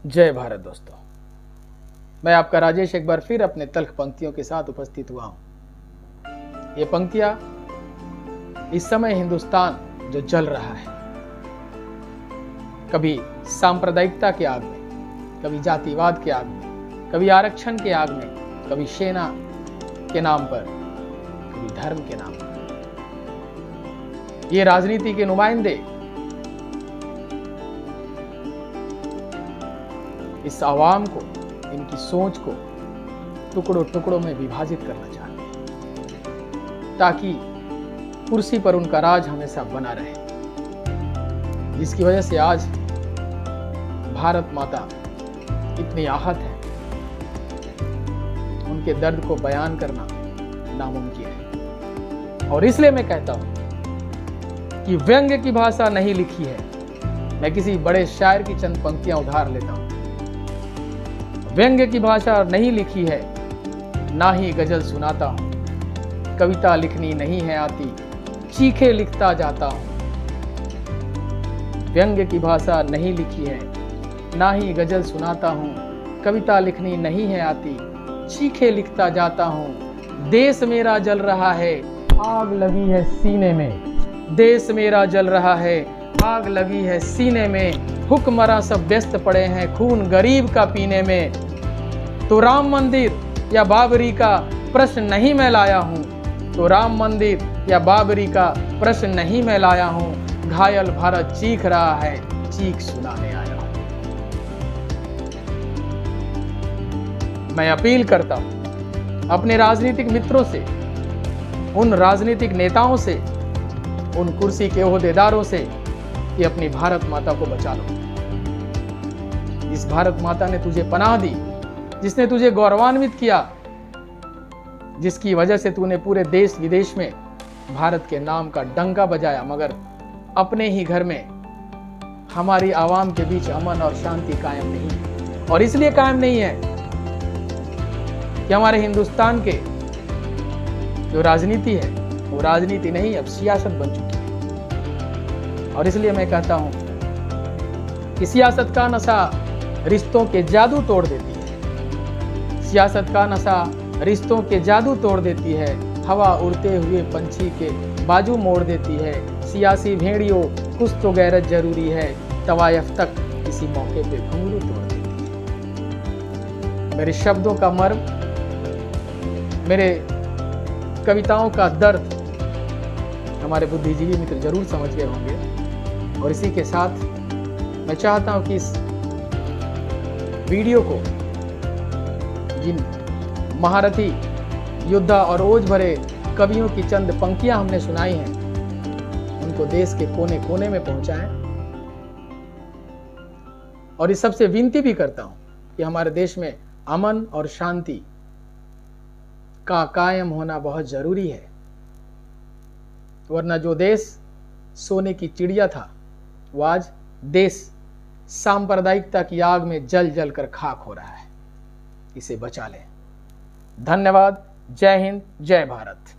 जय भारत दोस्तों, मैं आपका राजेश एक बार फिर अपने तल्ख पंक्तियों के साथ उपस्थित हुआ हूं। ये पंक्तियां इस समय हिंदुस्तान जो जल रहा है, कभी सांप्रदायिकता के आग में, कभी जातिवाद के आग में, कभी आरक्षण के आग में, कभी सेना के नाम पर, कभी धर्म के नाम पर, ये राजनीति के नुमाइंदे इस आवाम को, इनकी सोच को टुकड़ों टुकड़ों में विभाजित करना चाहते हैं ताकि कुर्सी पर उनका राज हमेशा बना रहे, जिसकी वजह से आज भारत माता इतनी आहत है। उनके दर्द को बयान करना नामुमकिन है और इसलिए मैं कहता हूं कि व्यंग्य की भाषा नहीं लिखी है। मैं किसी बड़े शायर की चंद पंक्तियां उधार लेता हूं। व्यंग्य की भाषा नहीं लिखी है, ना ही गजल सुनाता हूं। कविता लिखनी नहीं है आती, चीखे लिखता जाता हूं। व्यंग्य की भाषा नहीं लिखी है, ना ही गजल सुनाता हूं। कविता लिखनी नहीं है आती, चीखे लिखता जाता हूं। देश मेरा जल रहा है, आग लगी है सीने में। देश मेरा जल रहा है, आग लगी है सीने में। हुक्मरां सब व्यस्त पड़े हैं खून गरीब का पीने में। तो राम मंदिर या बाबरी का प्रश्न नहीं मैं लाया हूं। तो राम मंदिर या बाबरी का प्रश्न नहीं मैं लाया हूं। घायल भारत चीख रहा है, चीख सुनाने आया हूं। मैं अपील करता हूं अपने राजनीतिक मित्रों से, उन राजनीतिक नेताओं से, उन कुर्सी के ओहदेदारों से कि अपनी भारत माता को बचा लो। इस भारत माता ने तुझे पनाह दी, जिसने तुझे गौरवान्वित किया, जिसकी वजह से तूने पूरे देश विदेश में भारत के नाम का डंका बजाया, मगर अपने ही घर में हमारी आवाम के बीच अमन और शांति कायम नहीं है। और इसलिए कायम नहीं है कि हमारे हिंदुस्तान के जो राजनीति है वो राजनीति नहीं, अब सियासत बन चुकी है। और इसलिए मैं कहता हूं कि सियासत का नशा रिश्तों के जादू तोड़ देती है। सियासत का नशा रिश्तों के जादू तोड़ देती है। हवा उड़ते हुए पंछी के बाजू मोड़ देती है। सियासी भेड़ियों कुछ तो गैरत जरूरी है। तवायफ तक किसी मौके पे घुंघरू तोड़ देती है। मेरे शब्दों का मर्म, मेरे कविताओं का दर्द हमारे बुद्धिजीवी मित्र जरूर समझ गए होंगे। और इसी के साथ मैं चाहता हूं कि इस वीडियो को जिन महारथी योद्धा और ओज भरे कवियों की चंद पंक्तियां हमने सुनाई हैं, उनको देश के कोने कोने में पहुंचाएं। और इस सबसे विनती भी करता हूं कि हमारे देश में अमन और शांति का कायम होना बहुत जरूरी है, वरना जो देश सोने की चिड़िया था वो आज देश सांप्रदायिकता की आग में जल जल कर खाक हो रहा है। इसे बचा लें। धन्यवाद। जय हिंद, जय भारत।